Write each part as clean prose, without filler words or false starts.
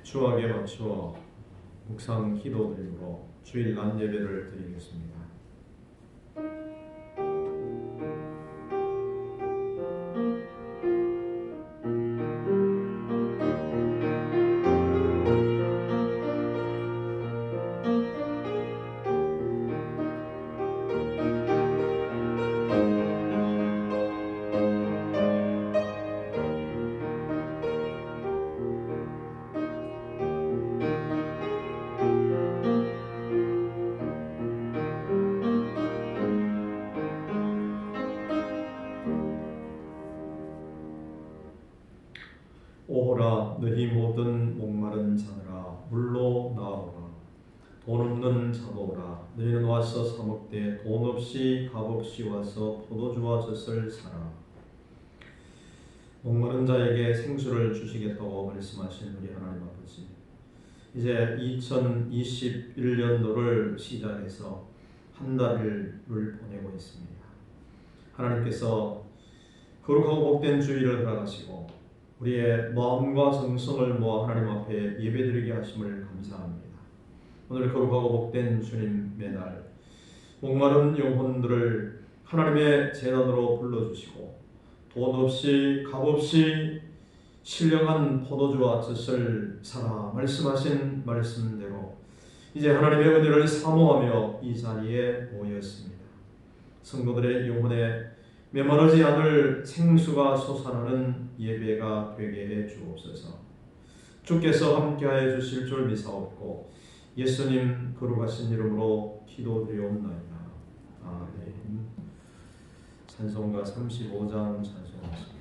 주악에 맞추어 묵상 기도드림으로 주일 낮 예배를 드리겠습니다. 오호라 너희 모든 목마른 자들아 물로 나오라. 돈 없는 자도 오라. 너희는 와서 사 먹되 돈 없이 값 없이 와서 포도주와 젖을 사라. 목마른 자에게 생수를 주시겠다고 말씀하신 우리 하나님 아버지, 이제 2021년도를 시작해서 한 달을 보내고 있습니다. 하나님께서 거룩하고 복된 주일을 허락하시고 우리의 마음과 정성을 모아 하나님 앞에 예배드리게 하심을 감사합니다. 오늘 거룩하고 복된 주님의 날, 목마른 영혼들을 하나님의 제단으로 불러주시고 돈 없이 값 없이 신령한 포도주와 젖을 사라 말씀하신 말씀대로 이제 하나님의 은혜를 사모하며 이 자리에 모였습니다. 성도들의 영혼에 메마르지 않을 생수가 솟아나는 예배가 되게 해 주옵소서. 주께서 함께하여 주실 줄 믿사옵고 예수님 거룩하신 이름으로 기도드리옵나이다. 아멘. 찬송가 35장 찬송하십니다.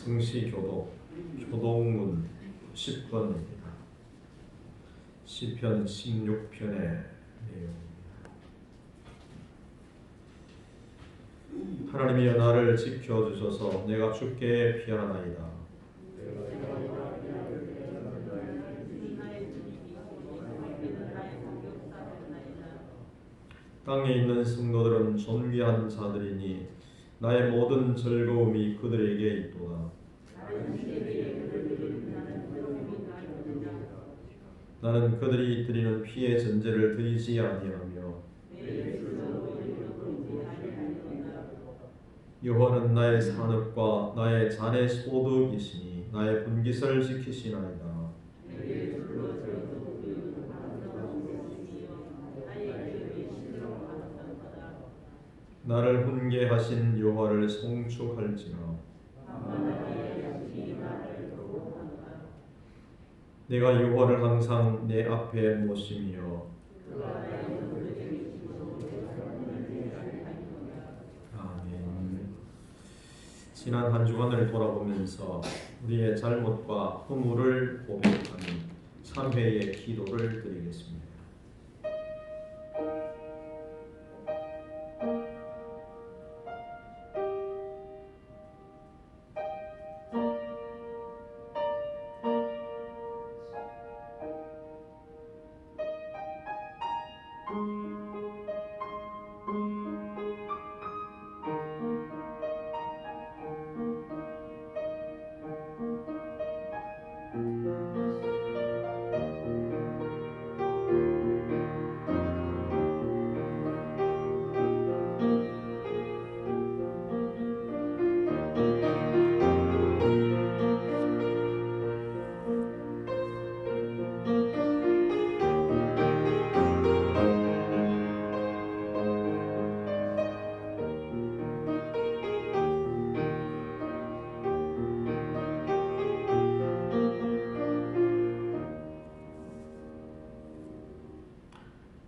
성시교독 교독문 10권입니다. 시편 16편의 내용입니다. 하나님이여 나를 지켜주소서. 내가 주께 피하나이다. 땅에 있는 성도들은 존귀한 자들이니 나의 모든 즐거움이 그들에게 있도다. 나는 그들이 드리는 피의 전제를 드리지 아니하며 여호와는 나의 산업과 나의 잔의 소득이시니 나의 분깃을 지키시나이다. 나를 훈계하신 여호와를 송축할지라. 내가 여호와를 항상 내 앞에 모시며 아멘. 지난 한 주간을 돌아보면서 우리의 잘못과 허물을 고백하는 참회의 기도를 드리겠습니다.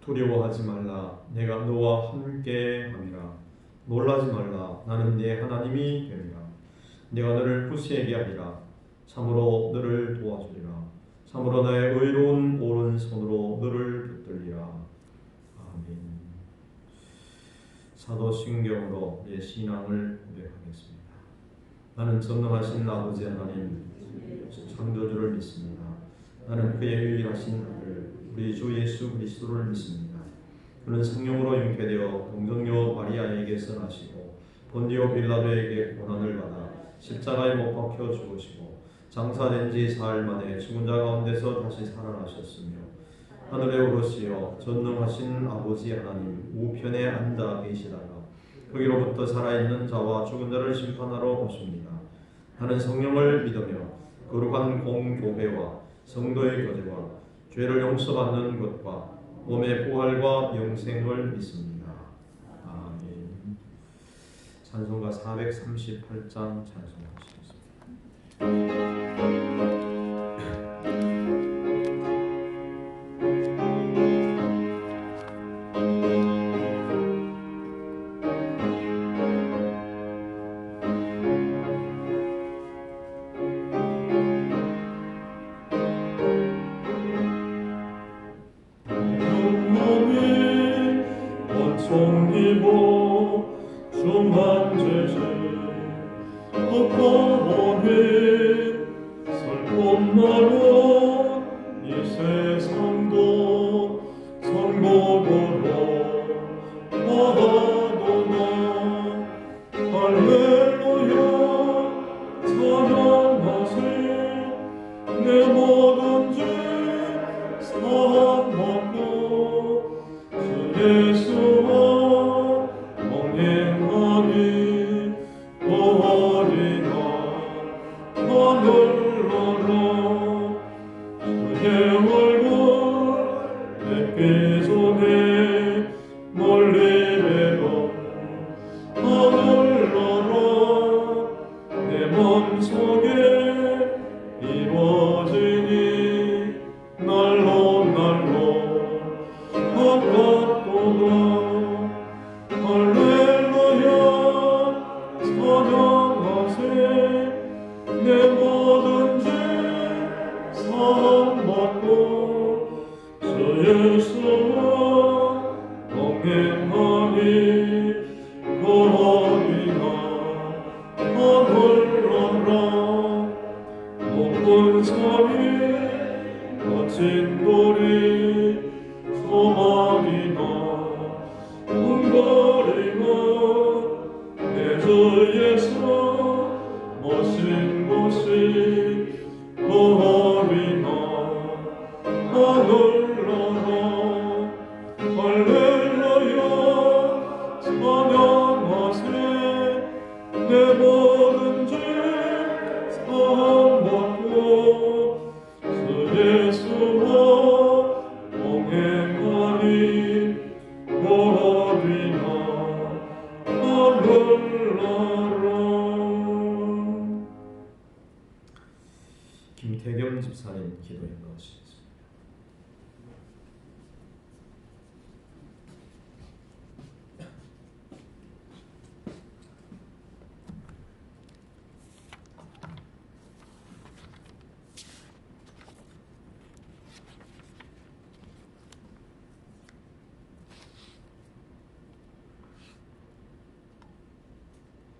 두려워하지 말라. 내가 너와 함께함이라. 놀라지 말라. 나는 네 하나님이 됨이라. 내가 너를 구세게 하리라. 참으로 너를 도와주리라. 참으로 나의 의로운 오른손으로 너를 붙들리라. 아멘. 사도신경으로 내 신앙을 고백하겠습니다. 나는 전능하신 아버지 하나님 창조주를 믿습니다. 나는 그의 유일하신 아들 우리 주 예수 그리스도를 믿습니다. 그는 성령으로 잉태되어 동정녀 마리아에게서 나시고 본디오 빌라도에게 고난을 받아 십자가에 못 박혀 죽으시고 장사된 지 사흘 만에 죽은 자 가운데서 다시 살아나셨으며 하늘에 오르시어 전능하신 아버지 하나님 우편에 앉아 계시다가 거기로부터 살아있는 자와 죽은 자를 심판하러 오십니다. 나는 성령을 믿으며 거룩한 공교회와 성도의 교제와 죄를 용서받는 것과 몸의 부활과 영생을 믿습니다. 아멘. 찬송가 438장 찬송하시겠습니다. 멀리 내려 하늘나라 주에서 모신 곳이 거리나 하늘나라 할렐루야 찬양하세 내 모든 죄 사함받고 주 예수와 동행하니 거리나 하늘나라. 김태겸 집사님 기도 인도하시겠습니다.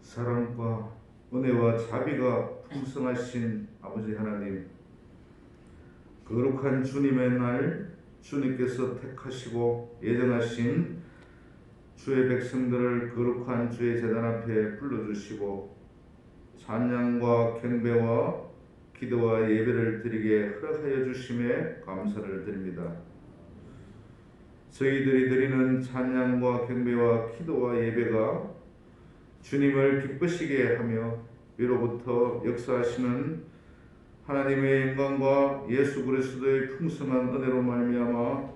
사랑과 은혜와 자비가 풍성하신 아버지 하나님, 거룩한 주님의 날 주님께서 택하시고 예정하신 주의 백성들을 거룩한 주의 제단 앞에 불러주시고 찬양과 경배와 기도와 예배를 드리게 허락하여 주심에 감사를 드립니다. 저희들이 드리는 찬양과 경배와 기도와 예배가 주님을 기쁘시게 하며 위로부터 역사하시는 하나님의 영광과 예수 그리스도의 풍성한 은혜로 말미암아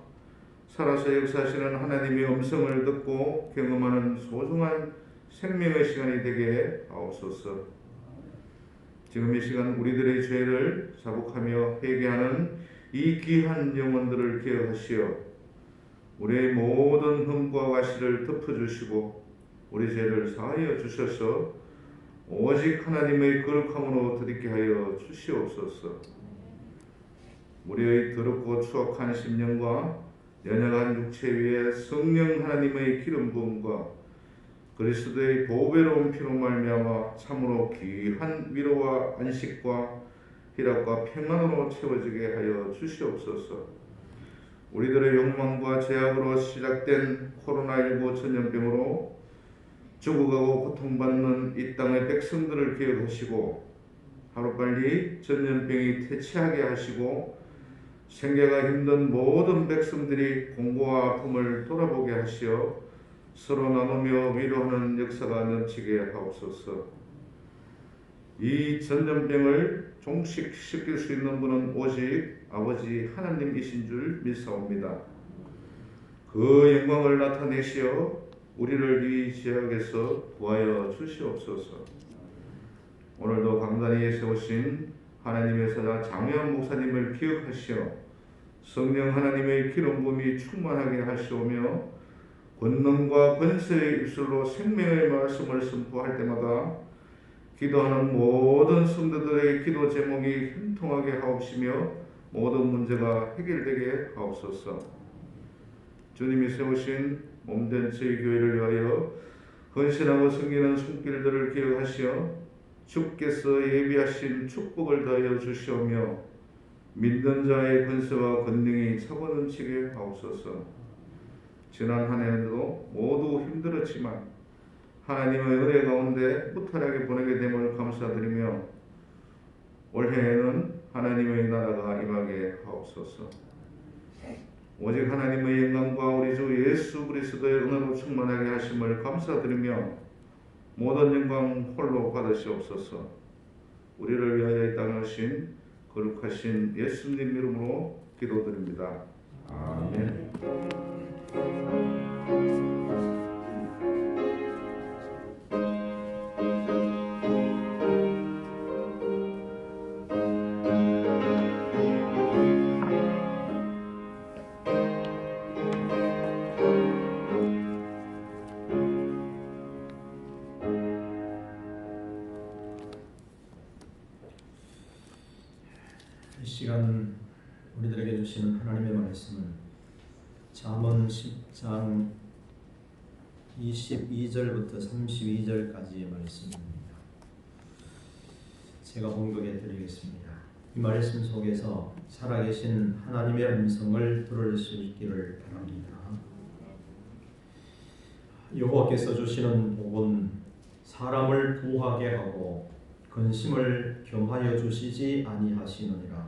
살아서 역사하시는 하나님의 음성을 듣고 경험하는 소중한 생명의 시간이 되게 하옵소서. 지금 이 시간 우리들의 죄를 자복하며 회개하는 이 귀한 영혼들을 기억하시어 우리의 모든 흠과 과실을 덮어주시고 우리 죄를 사하여 주셔서 오직 하나님의 거룩함으로 드리게 하여 주시옵소서. 우리의 더럽고 추악한 심령과 연약한 육체 위에 성령 하나님의 기름 부음과 그리스도의 보배로운 피로 말미암아 참으로 귀한 위로와 안식과 희락과 평안으로 채워지게 하여 주시옵소서. 우리들의 욕망과 죄악으로 시작된 코로나19 전염병으로 죽어가고 고통받는 이 땅의 백성들을 기억하시고 하루빨리 전염병이 퇴치하게 하시고 생계가 힘든 모든 백성들이 공고와 아픔을 돌아보게 하시어 서로 나누며 위로하는 역사가 넘치게 하옵소서. 이 전염병을 종식시킬 수 있는 분은 오직 아버지 하나님이신 줄 믿사옵니다. 그 영광을 나타내시어 우리를 이 지역에서 구하여 주시옵소서. 오늘도 강단위에 세우신 하나님의 사자 장혜원 목사님을 기억하시어 성령 하나님의 기름 부음이 충만하게 하시오며 권능과 권세의 입술로 생명의 말씀을 선포할 때마다 기도하는 모든 성도들의 기도 제목이 형통하게 하옵시며 모든 문제가 해결되게 하옵소서. 주님이 세우신 몸된 저희 교회를 위하여 헌신하고 섬기는 손길들을 기억하시어 주께서 예비하신 축복을 더하여 주시오며 믿는 자의 권세와 권능이 차고 넘치게 하옵소서. 지난 한 해도 모두 힘들었지만 하나님의 은혜 가운데 무탈하게 보내게 됨을 감사드리며 올해에는 하나님의 나라가 임하게 하옵소서. 오직 하나님의 영광과 우리 주 예수 그리스도의 은혜로 충만하게 하심을 감사드리며 모든 영광 홀로 받으시옵소서. 우리를 위하여 이 땅에 오신 거룩하신 예수님 이름으로 기도드립니다. 아멘. 이 시간 우리들에게 주시는 하나님의 말씀은 잠언 10장 22절부터 32절까지의 말씀입니다. 제가 봉독해 드리겠습니다. 이 말씀 속에서 살아계신 하나님의 음성을 들을 수 있기를 바랍니다. 여호와께서 주시는 복은 사람을 부하게 하고 근심을 겸하여 주시지 아니하시느니라.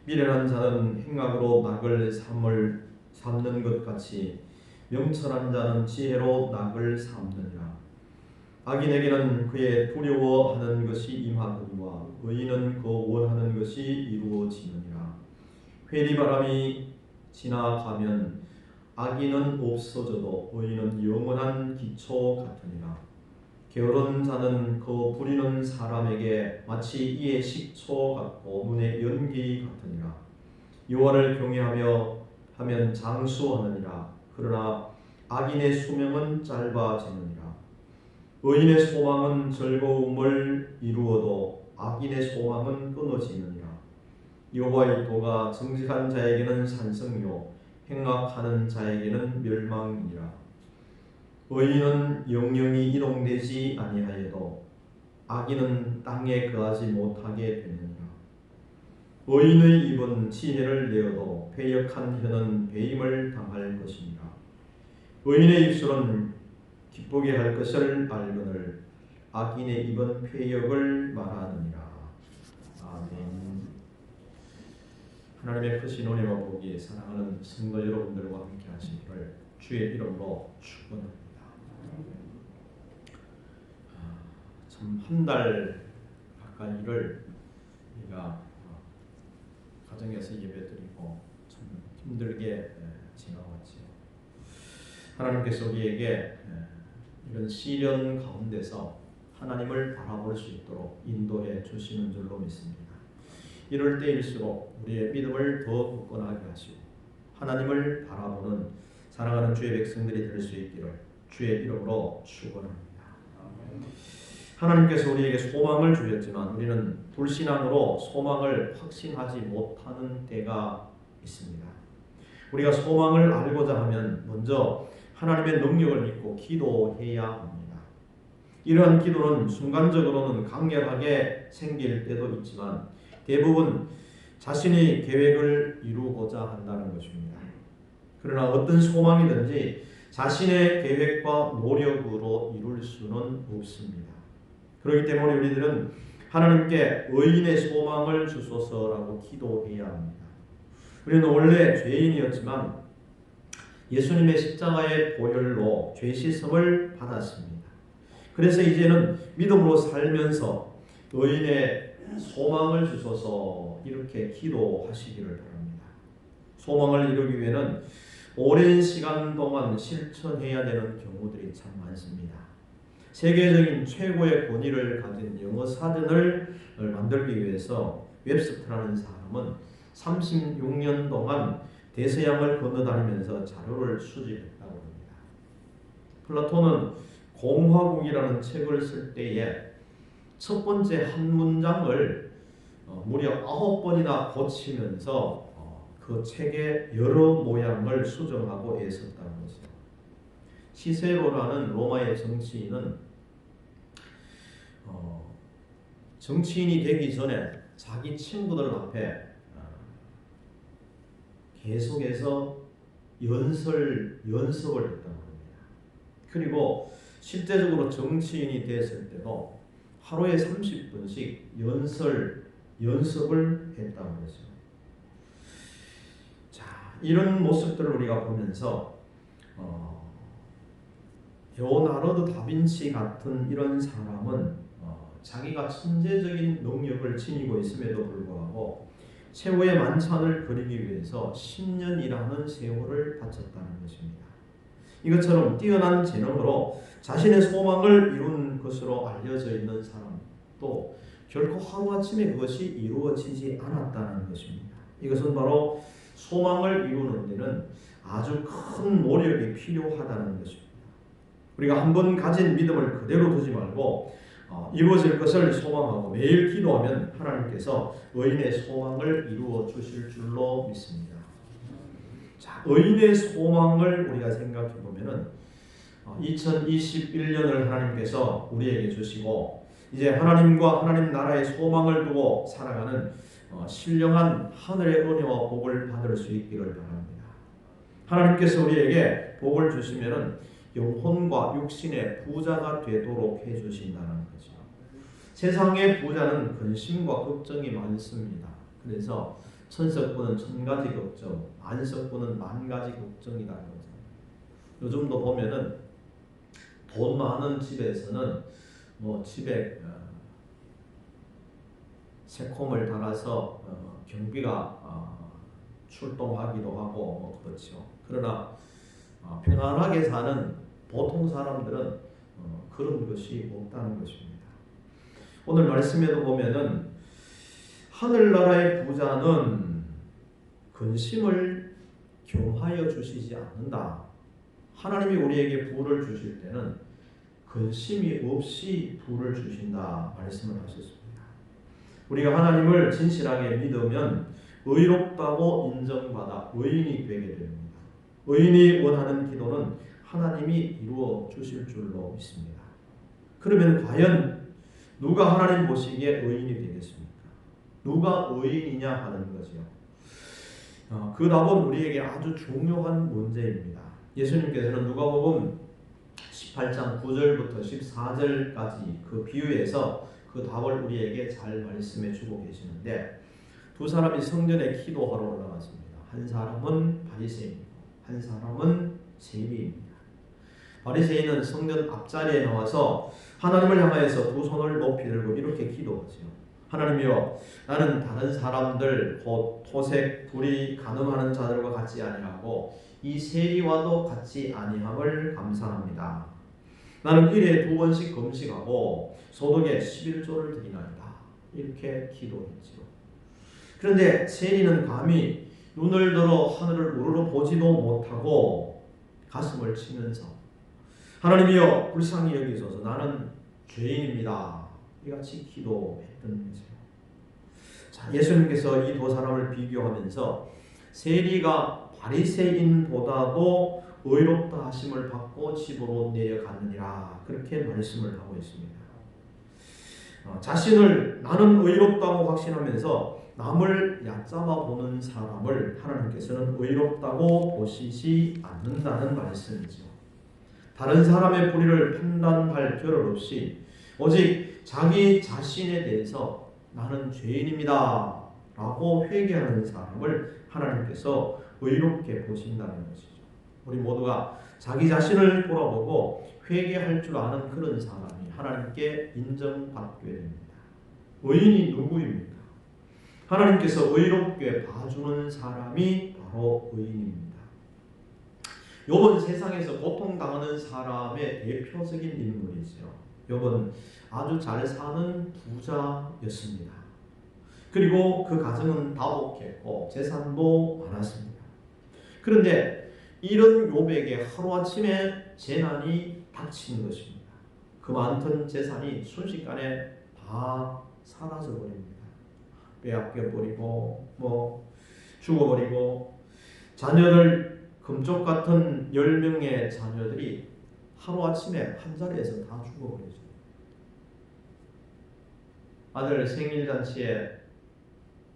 미련한 자는 행악으로 낙을 삼는 것 같이 명철한 자는 지혜로 낙을 삼느니라. 악인에게는 그의 두려워하는 것이 임하거니와 의인은 그 원하는 것이 이루어지느니라. 회리바람이 지나가면 악인은 없어져도 의인은 영원한 기초 같으니라. 게으른 자는 그 부리는 사람에게 마치 이의 식초 같고 눈의 연기 같으니라. 여호와를 경외하며 하면 장수하느니라. 그러나 악인의 수명은 짧아지느니라. 의인의 소망은 즐거움을 이루어도 악인의 소망은 끊어지느니라. 여호와의 도가 정직한 자에게는 산성이요 행악하는 자에게는 멸망이니라. 의인은 영영이 이동되지 아니하여도 악인은 땅에 거하지 못하게 되느니라. 의인의 입은 지혜를 내어도 패역한 혀는 배임을 당할 것이니라. 의인의 입술은 기쁘게 할 것을 알거늘 악인의 입은 패역을 말하느니라. 아멘. 하나님의 크신 은혜와 복이 사랑하는 성도 여러분들과 함께 하시기를 주의 이름으로 축원합니다. 참 한 달 가까이를 우리가 가정에서 예배드리고 참 힘들게 지나왔지요. 하나님께서 우리에게 이런 시련 가운데서 하나님을 바라볼 수 있도록 인도해 주시는 줄로 믿습니다. 이럴 때일수록 우리의 믿음을 더 굳건하게 하시고 하나님을 바라보는 사랑하는 주의 백성들이 될 수 있기를 주의 이름으로 축원합니다. 하나님께서 우리에게 소망을 주셨지만 우리는 불신앙으로 소망을 확신하지 못하는 때가 있습니다. 우리가 소망을 알고자 하면 먼저 하나님의 능력을 믿고 기도해야 합니다. 이러한 기도는 순간적으로는 강렬하게 생길 때도 있지만 대부분 자신의 계획을 이루고자 한다는 것입니다. 그러나 어떤 소망이든지 자신의 계획과 노력으로 이룰 수는 없습니다. 그렇기 때문에 우리들은 하나님께 의인의 소망을 주소서라고 기도해야 합니다. 우리는 원래 죄인이었지만 예수님의 십자가의 보혈로 죄 씻음을 받았습니다. 그래서 이제는 믿음으로 살면서 의인의 소망을 주소서 이렇게 기도하시기를 바랍니다. 소망을 이루기 위해는 오랜 시간 동안 실천해야 되는 경우들이 참 많습니다. 세계적인 최고의 권위를 가진 영어 사전을 만들기 위해서 웹스터라는 사람은 36년 동안 대서양을 건너다니면서 자료를 수집했다고 합니다. 플라톤은 공화국이라는 책을 쓸 때에 첫 번째 한 문장을 무려 9번이나 고치면서 그 책의 여러 모양을 수정하고 애썼다는 것이죠. 시세로라는 로마의 정치인은 정치인이 되기 전에 자기 친구들 앞에 계속해서 연습을 했다고 합니다. 그리고 실제적으로 정치인이 됐을 때도 하루에 30분씩 연습을 했다고 하죠. 자, 이런 모습들을 우리가 보면서 레오나르도 다빈치 같은 이런 사람은 자기가 천재적인 능력을 지니고 있음에도 불구하고 최후의 만찬을 그리기 위해서 10년이라는 세월을 바쳤다는 것입니다. 이것처럼 뛰어난 재능으로 자신의 소망을 이룬 것으로 알려져 있는 사람도 결코 하루아침에 그것이 이루어지지 않았다는 것입니다. 이것은 바로 소망을 이루는 데는 아주 큰 노력이 필요하다는 것입니다. 우리가 한번 가진 믿음을 그대로 두지 말고 이루어질 것을 소망하고 매일 기도하면 하나님께서 의인의 소망을 이루어 주실 줄로 믿습니다. 자, 의인의 소망을 우리가 생각해 보면은 2021년을 하나님께서 우리에게 주시고 이제 하나님과 하나님 나라의 소망을 두고 살아가는 신령한 하늘의 은혜와 복을 받을 수 있기를 바랍니다. 하나님께서 우리에게 복을 주시면은 영혼과 육신의 부자가 되도록 해주신다는 거죠. 세상의 부자는 근심과 걱정이 많습니다. 그래서 천석부는 천가지 걱정, 만석부는 만가지 걱정이라는 거죠. 요즘도 보면은 돈 많은 집에서는 집에 새콤을 달아서 경비가 출동하기도 하고 그렇죠. 그러나 평안하게 사는 보통 사람들은 그런 것이 없다는 것입니다. 오늘 말씀에도 보면은 하늘나라의 부자는 근심을 겸하여 주시지 않는다. 하나님이 우리에게 부를 주실 때는 근심이 없이 부를 주신다 말씀을 하셨습니다. 우리가 하나님을 진실하게 믿으면 의롭다고 인정받아 의인이 되게 됩니다. 의인이 원하는 기도는 하나님이 이루어 주실 줄로 믿습니다. 그러면 과연 누가 하나님 보시기에 의인이 되겠습니까? 누가 의인이냐 하는 거죠. 그 답은 우리에게 아주 중요한 문제입니다. 예수님께서는 누가복음 18장 9절부터 14절까지 그 비유에서 그 답을 우리에게 잘 말씀해 주고 계시는데 두 사람이 성전에 기도하러 올라갔습니다. 한 사람은 바리새인이고 한 사람은 세리입니다. 바리새인은 성전 앞자리에 나와서 하나님을 향하여서 두 손을 높이 들고 이렇게 기도하죠. 하나님이여, 나는 다른 사람들 곧 토색, 불의, 간음하는 자들과 같지 아니하고 이 세리와도 같지 아니함을 감사합니다. 나는 일에 2번씩 금식하고 소득의 11조를 드리나이다. 이렇게 기도했지요. 그런데 세리는 감히 눈을 들어 하늘을 우러러 보지도 못하고 가슴을 치면서 하나님이여 불쌍히 여기소서 나는 죄인입니다. 이같이 기도했던 거죠. 자, 예수님께서 이 두 사람을 비교하면서 세리가 바리새인보다도 의롭다 하심을 받고 집으로 내려갔느니라 그렇게 말씀을 하고 있습니다. 자신을 나는 의롭다고 확신하면서 남을 얕잡아 보는 사람을 하나님께서는 의롭다고 보시지 않는다는 말씀이죠. 다른 사람의 불의를 판단할 겨를 없이 오직 자기 자신에 대해서 나는 죄인입니다 라고 회개하는 사람을 하나님께서 의롭게 보신다는 것이죠. 우리 모두가 자기 자신을 돌아보고 회개할 줄 아는 그런 사람이 하나님께 인정받게 됩니다. 의인이 누구입니까? 하나님께서 의롭게 봐주는 사람이 바로 의인입니다. 욥은 세상에서 고통당하는 사람의 대표적인 인물이죠. 욥은 아주 잘 사는 부자였습니다. 그리고 그 가정은 다복했고 재산도 많았습니다. 그런데 이런 욥에게 하루아침에 재난이 닥친 것입니다. 그 많던 재산이 순식간에 다 사라져 버립니다. 빼앗겨 버리고 죽어버리고 자녀들 금쪽 같은 10명의 자녀들이 하루아침에 한 자리에서 다 죽어버리죠. 아들 생일잔치에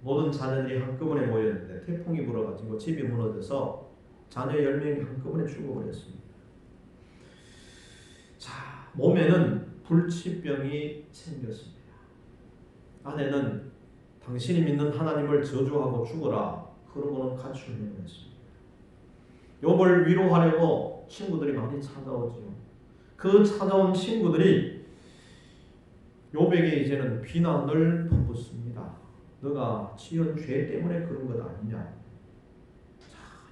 모든 자녀들이 한꺼번에 모였는데 태풍이 불어가지고 집이 무너져서 자녀 10명이 한꺼번에 죽어버렸습니다. 자, 몸에는 불치병이 생겼습니다. 아내는 당신이 믿는 하나님을 저주하고 죽어라 그러고는 가출을 해버렸습니다. 욥을 위로하려고 친구들이 많이 찾아오죠. 그 찾아온 친구들이 욥에게 이제는 비난을 퍼붓습니다. 너가 지은 죄 때문에 그런 것 아니냐.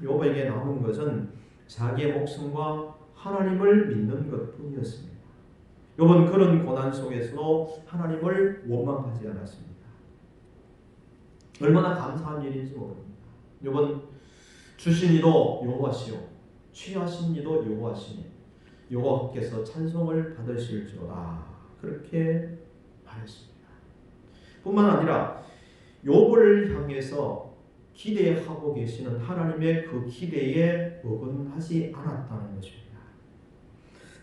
욥에게 남은 것은 자기의 목숨과 하나님을 믿는 것뿐이었습니다. 욥은 그런 고난 속에서도 하나님을 원망하지 않았습니다. 얼마나 감사한 일인지 모릅니다. 욥은 주신 이도 여호와시요 취하신 이도 여호와시니 여호와께서 찬송을 받으실지로다 그렇게 말했습니다. 뿐만 아니라 욥을 향해서 기대하고 계시는 하나님의 그 기대에 어긋나지 않았다는 것입니다.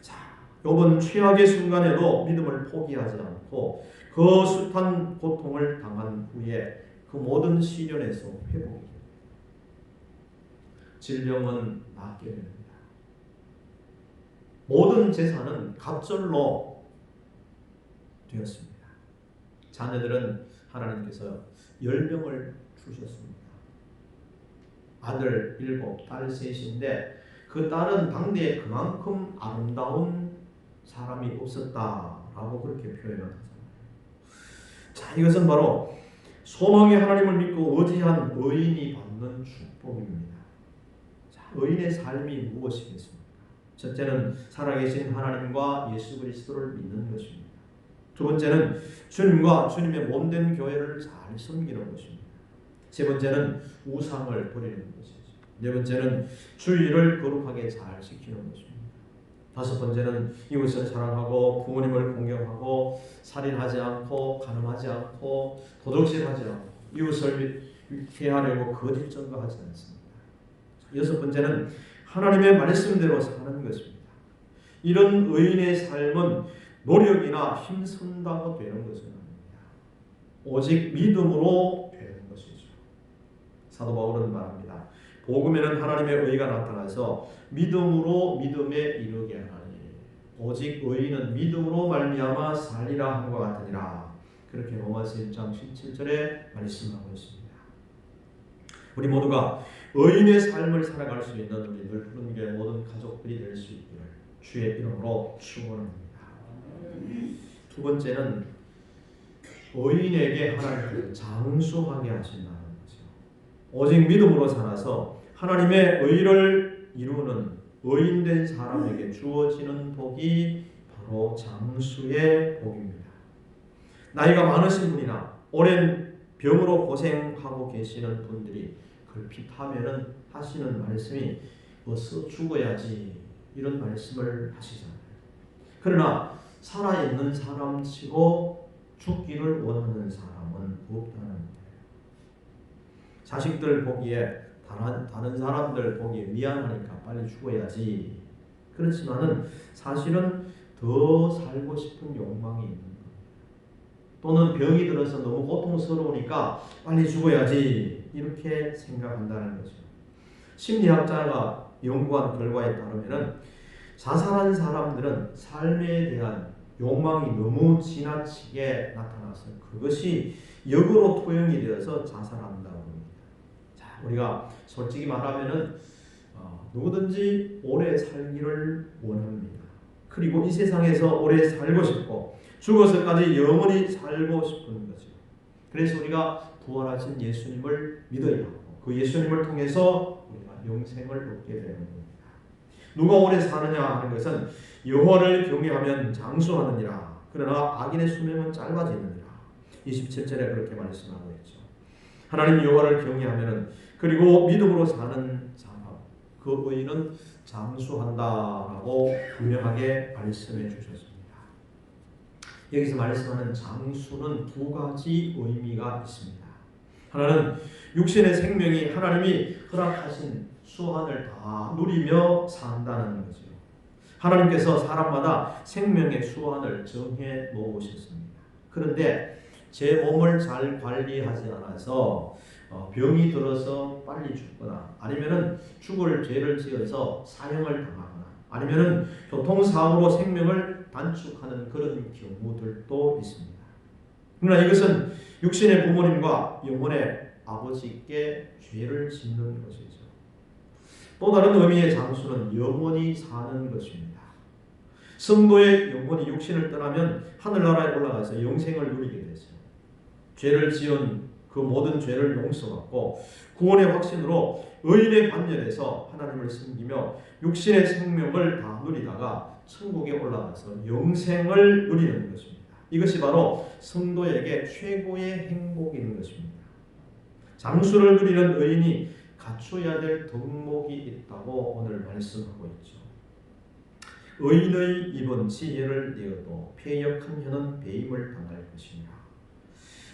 자, 욥은 최악의 순간에도 믿음을 포기하지 않고 그 숱한 고통을 당한 후에 그 모든 시련에서 회복이 됩니다. 질병은 낫게 됩니다. 모든 재산은 갑절로 되었습니다. 자녀들은 하나님께서 10명을 주셨습니다. 아들 7, 딸 3인데 그 딸은 당대에 그만큼 아름다운 사람이 없었다라고 그렇게 표현을 하잖아요. 자, 이것은 바로 소망의 하나님을 믿고 의지한 의인이 받는 축복입니다. 자, 의인의 삶이 무엇이겠습니까? 첫째는 살아계신 하나님과 예수 그리스도를 믿는 것입니다. 두 번째는 주님과 주님의 몸된 교회를 잘 섬기는 것입니다. 세 번째는 우상을 버리는 것이죠. 네 번째는 주의를 거룩하게 잘 지키는 것입니다. 다섯 번째는 이웃을 사랑하고 부모님을 공경하고 살인하지 않고 간음하지 않고 도둑질하지 않고 이웃을 피하려고 거짓 증거하지 않습니다. 여섯 번째는 하나님의 말씀대로 사는 것입니다. 이런 의인의 삶은 노력이나 힘쓴다고 되는 것은 아닙니다. 오직 믿음으로 되는 것이죠. 사도 바울은 말합니다. 복음에는 하나님의 의가 나타나서 믿음으로 믿음에 이르게 하나니 오직 의인은 믿음으로 말미암아 살리라 함과 같으니라. 그렇게 로마서 1장 17절에 말씀하고 있습니다. 우리 모두가 의인의 삶을 살아갈 수 있는 우리 늘 푸른교회 모든 가족들이 될 수 있기를 주의 이름으로 축원합니다. 두 번째는 의인에게 하나님께서 장수하게 하신다는 거죠. 오직 믿음으로 살아서 하나님의 의를 이루는 의인된 사람에게 주어지는 복이 바로 장수의 복입니다. 나이가 많으신 분이나 오랜 병으로 고생하고 계시는 분들이 걸핏하면은 하시는 말씀이 어서 죽어야지 이런 말씀을 하시잖아요. 그러나 살아있는 사람치고 죽기를 원하는 사람은 없다는 거예요. 자식들 보기에 다른 사람들 보기에 미안하니까 빨리 죽어야지. 그렇지만은 사실은 더 살고 싶은 욕망이 있는 거예요. 또는 병이 들어서 너무 고통스러우니까 빨리 죽어야지 이렇게 생각한다는 거죠. 심리학자가 연구한 결과에 따르면 자살한 사람들은 삶에 대한 욕망이 너무 지나치게 나타나서 그것이 역으로 투영이 되어서 자살한다고 합니다. 자, 우리가 솔직히 말하면은 누구든지 오래 살기를 원합니다. 그리고 이 세상에서 오래 살고 싶고 죽어서까지 영원히 살고 싶은 거죠. 그래서 우리가 부활하신 예수님을 믿어야 하고 그 예수님을 통해서 우리가 영생을 얻게 되는 겁니다. 누가 오래 사느냐 하는 것은 여호와를 경외하면 장수하느니라. 그러나 악인의 수명은 짧아지느니라. 27절에 그렇게 말씀하고 있죠. 하나님 여호와를 경외하면은 그리고 믿음으로 사는 사람 그 의인은 장수한다라고 분명하게 말씀해 주셨습니다. 여기서 말씀하는 장수는 두 가지 의미가 있습니다. 하나는 육신의 생명이 하나님이 허락하신 수완을 다 누리며 산다는 거죠. 하나님께서 사람마다 생명의 수완을 정해 놓으셨습니다. 그런데 제 몸을 잘 관리하지 않아서 병이 들어서 빨리 죽거나 아니면은 죽을 죄를 지어서 사형을 당하거나 아니면은 교통사고로 생명을 단축하는 그런 경우들도 있습니다. 그러나 이것은 육신의 부모님과 영혼의 아버지께 죄를 짓는 것이죠. 또 다른 의미의 장수는 영원히 사는 것입니다. 성도의 영혼이 육신을 떠나면 하늘나라에 올라가서 영생을 누리게 되죠. 죄를 지은 그 모든 죄를 용서받고 구원의 확신으로 의인의 반열에서 하나님을 섬기며 육신의 생명을 다 누리다가 천국에 올라가서 영생을 누리는 것입니다. 이것이 바로 성도에게 최고의 행복인 것입니다. 장수를 누리는 의인이 갖춰야 될 덕목이 있다고 오늘 말씀하고 있죠. 의인의 입은 지혜를 내어도 패역한 혀는 배임을 당할 것이니라.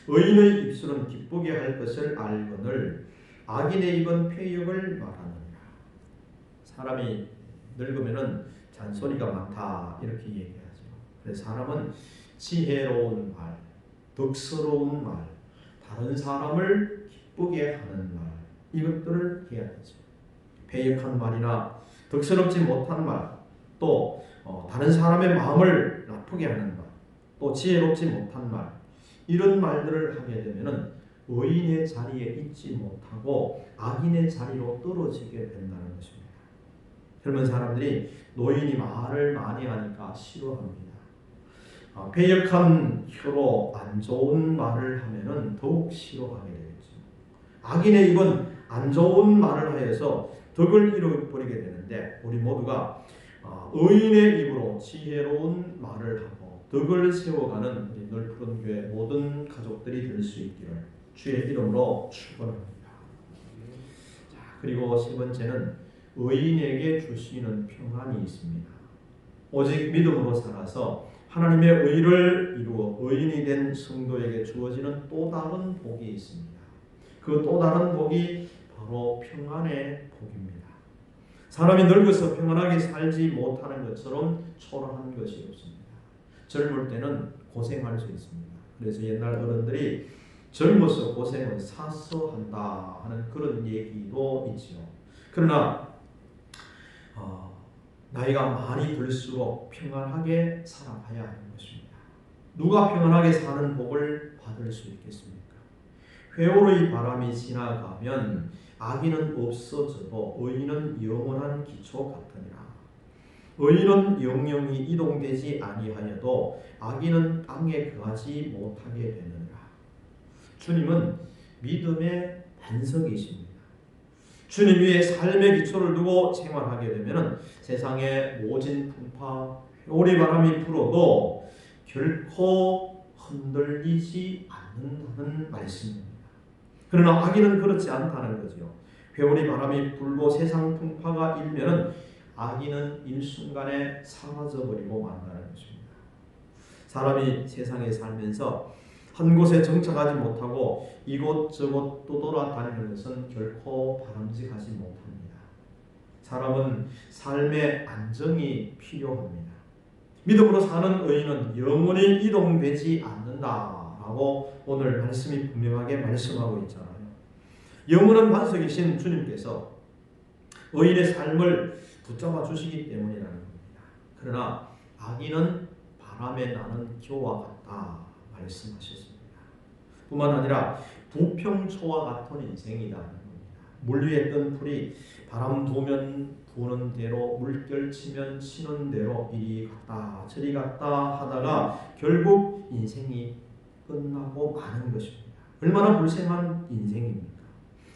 의인의 입술은 기쁘게 할 것을 알거늘 악인의 입은 패역을 말하느니라. 사람이 늙으면은 잔소리가 많다 이렇게 얘기하죠. 그래서 사람은 지혜로운 말, 덕스러운 말, 다른 사람을 기쁘게 하는 말 이것들을 해야 되죠. 패역한 말이나 덕스럽지 못한 말, 또 다른 사람의 마음을 나쁘게 하는 말, 또 지혜롭지 못한 말, 이런 말들을 하게 되면은 의인의 자리에 있지 못하고 악인의 자리로 떨어지게 된다는 것입니다. 젊은 사람들이 노인이 말을 많이 하니까 싫어합니다. 배역한 혀로 안 좋은 말을 하면은 더욱 싫어하게 되겠죠. 악인의 입은 안 좋은 말을 하여서 덕을 잃어버리게 되는데, 우리 모두가 의인의 입으로 지혜로운 말을 하고 덕을 세워가는 우리 넓은 교회 모든 가족들이 될 수 있기를 주의 이름으로 축원합니다. 자, 그리고 세 번째는 의인에게 주시는 평안이 있습니다. 오직 믿음으로 살아서 하나님의 의를 이루어 의인이 된 성도에게 주어지는 또 다른 복이 있습니다. 그 또 다른 복이 바로 평안의 복입니다. 사람이 늙어서 평안하게 살지 못하는 것처럼 초라한 것이 없습니다. 젊을 때는 고생할 수 있습니다. 그래서 옛날 어른들이 젊어서 고생은 사서 한다 하는 그런 얘기도 있지요. 그러나 나이가 많이 들수록 평안하게 살아가야 하는 것입니다. 누가 평안하게 사는 복을 받을 수 있겠습니까? 회오의 바람이 지나가면 악인은 없어져도 의인은 영원한 기초 같으니라. 의인은 영영이 이동되지 아니하여도 악인은 땅에 거하지 못하게 되느니라. 주님은 믿음의 반석이십니다. 주님 위에 삶의 기초를 두고 생활하게 되면 세상의 모진 풍파, 회오리 바람이 불어도 결코 흔들리지 않는다는 말씀입니다. 그러나 악인은 그렇지 않다는 거죠. 회오리 바람이 불고 세상 풍파가 일면은 악인은 일순간에 사라져버리고 만다는 것입니다. 사람이 세상에 살면서 한 곳에 정착하지 못하고 이곳저곳 떠돌아다니는 것은 결코 바람직하지 못합니다. 사람은 삶의 안정이 필요합니다. 믿음으로 사는 의인은 영원히 이동되지 않는다라고 오늘 말씀이 분명하게 말씀하고 있잖아요. 영원한 반석이신 주님께서 의인의 삶을 붙잡아 주시기 때문이라는 겁니다. 그러나 악인은 바람에 나는 겨와 같다 말씀하셨습니다. 뿐만 아니라 부평초와 같은 인생이라는 겁니다. 물 위에 뜬 풀이 바람 두면 부는 대로 물결 치면 치는 대로 이리 갔다 저리 갔다 하다가 결국 인생이 끝나고 마는 것입니다. 얼마나 불쌍한 인생입니까?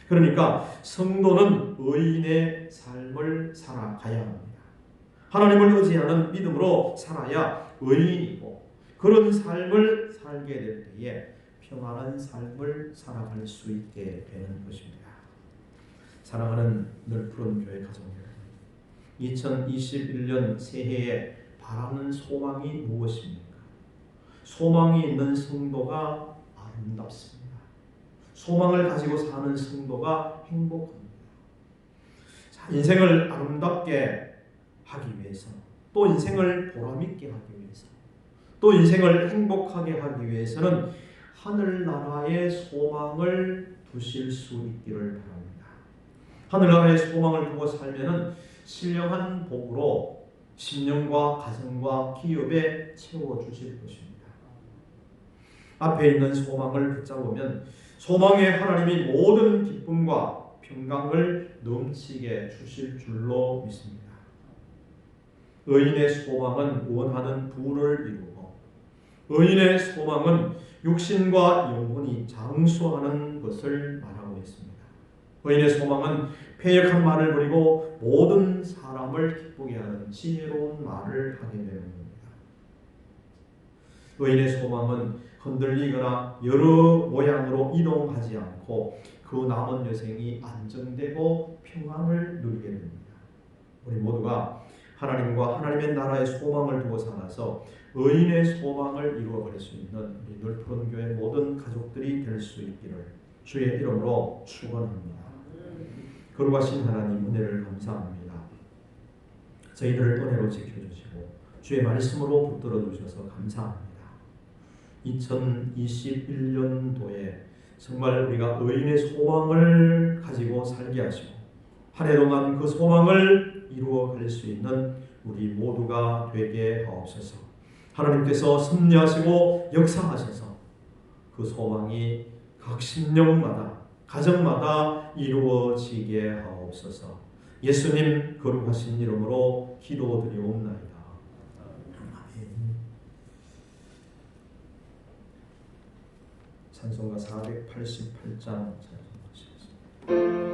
그러니까 성도는 의인의 삶을 살아가야 합니다. 하나님을 의지하는 믿음으로 살아야 의인이고, 그런 삶을 살게 될 때에 평안한 삶을 살아갈 수 있게 되는 것입니다. 사랑하는 넓은 교회 가족 여러분, 2021년 새해에 바라는 소망이 무엇입니까? 소망이 있는 성도가 아름답습니다. 소망을 가지고 사는 성도가 행복합니다. 자, 인생을 아름답게 하기 위해서, 또 인생을 보람있게 하기 위해서, 또 인생을 행복하게 하기 위해서는 하늘나라의 소망을 두실 수 있기를 바랍니다. 하늘나라의 소망을 두고 살면은 신령한 복으로 심령과 가정과 기업에 채워주실 것입니다. 앞에 있는 소망을 붙잡으면 소망의 하나님이 모든 기쁨과 평강을 넘치게 주실 줄로 믿습니다. 의인의 소망은 원하는 부를 이루고, 의인의 소망은 육신과 영혼이 장수하는 것을 말하고 있습니다. 의인의 소망은 패역한 말을 버리고 모든 사람을 기쁘게 하는 지혜로운 말을 하게 되는 겁니다. 의인의 소망은 흔들리거나 여러 모양으로 이동하지 않고 그 남은 여생이 안정되고 평안을 누리게 됩니다. 우리 모두가 하나님과 하나님의 나라의 소망을 두고 살아서 의인의 소망을 이루어갈 수 있는 우리 넓은 교회 모든 가족들이 될 수 있기를 주의 이름으로 축원합니다. 거룩하신 하나님, 은혜를 감사합니다. 저희들을 은혜로 지켜주시고 주의 말씀으로 붙들어 주셔서 감사합니다. 2021년도에 정말 우리가 의인의 소망을 가지고 살게 하시고 한 해 동안 그 소망을 이루어갈 수 있는 우리 모두가 되게 하옵소서. 하나님께서 섭리하시고 역사하셔서 그 소망이 각 심령마다 가정마다 이루어지게 하옵소서. 예수님 거룩하신 이름으로 기도드리옵나이다. 아멘. 찬송가 488장 찬송하시겠습니다.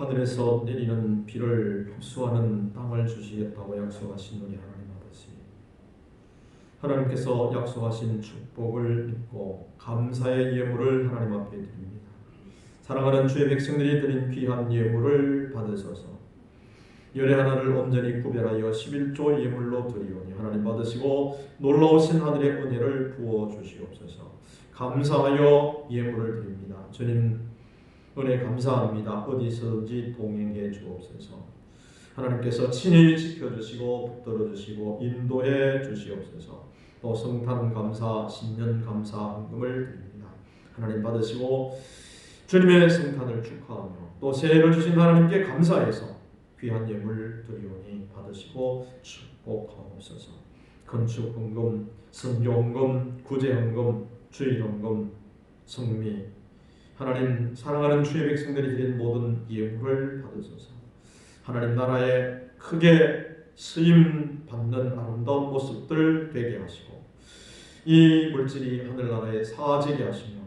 하늘에서 내리는 비를 흡수하는 땅을 주시겠다고 약속하신 우리 하나님 아버지, 하나님께서 약속하신 축복을 믿고 감사의 예물을 하나님 앞에 드립니다. 사랑하는 주의 백성들이 드린 귀한 예물을 받으셔서 열의 하나를 온전히 구별하여 11조 예물로 드리오니 하나님 받으시고 놀라우신 하늘의 은혜를 부어주시옵소서. 감사하여 예물을 드립니다. 주님 은혜 감사합니다. 어디서든지 동행해 주옵소서. 하나님께서 친히 지켜주시고 붙들어주시고 인도해 주시옵소서. 또 성탄 감사, 신년 감사 헌금을 드립니다. 하나님 받으시고 주님의 성탄을 축하하며 또 새해를 주신 하나님께 감사해서 귀한 예물 드리오니 받으시고 축복하옵소서. 건축 헌금, 선교 헌금, 구제 헌금, 주일 헌금, 성미, 하나님 사랑하는 주의 백성들이 드린 모든 예물을 받으소서. 하나님 나라에 크게 쓰임 받는 아름다운 모습들 되게 하시고 이 물질이 하늘나라에 사지게 하시며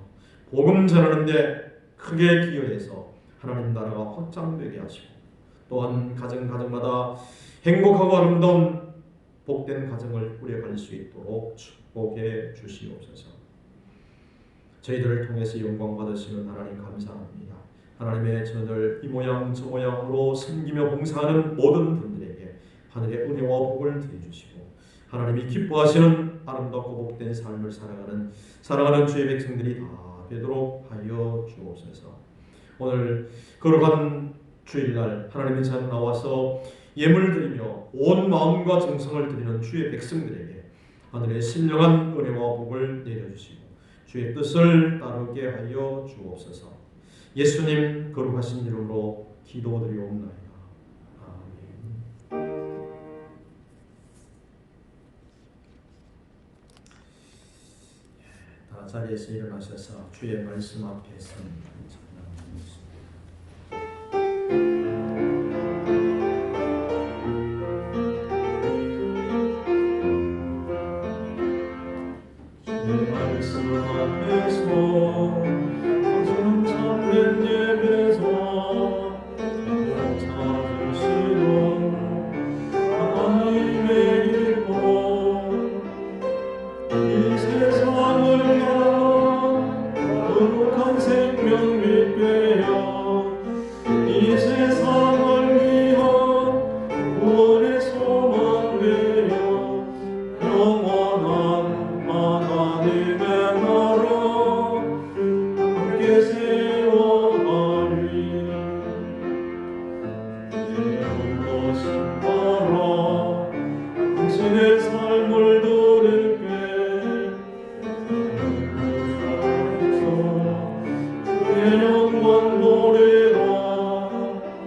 복음 전하는데 크게 기여해서 하나님 나라가 확장되게 하시고 또한 가정마다 행복하고 아름다운 복된 가정을 꾸려갈 수 있도록 축복해 주시옵소서. 저희들을 통해서 영광 받으시는 하나님 감사합니다. 하나님의 전을 이 모양 저 모양으로 섬기며 봉사하는 모든 분들에게 하늘의 은혜와 복을 드려주시고 하나님이 기뻐하시는 아름답고 복된 삶을 살아가는 사랑하는 주의 백성들이 다 되도록 하여 주옵소서. 오늘 거룩한 주일날 하나님의 전 나와서 예물 드리며 온 마음과 정성을 드리는 주의 백성들에게 하늘의 신령한 은혜와 복을 내려주시고 주의 뜻을 따르게 하여 주옵소서. 예수님 거룩하신 이름으로 기도드리옵나이다. 아멘. 다 자리에서 일어나셔서 주의 말씀 앞에 섭니다.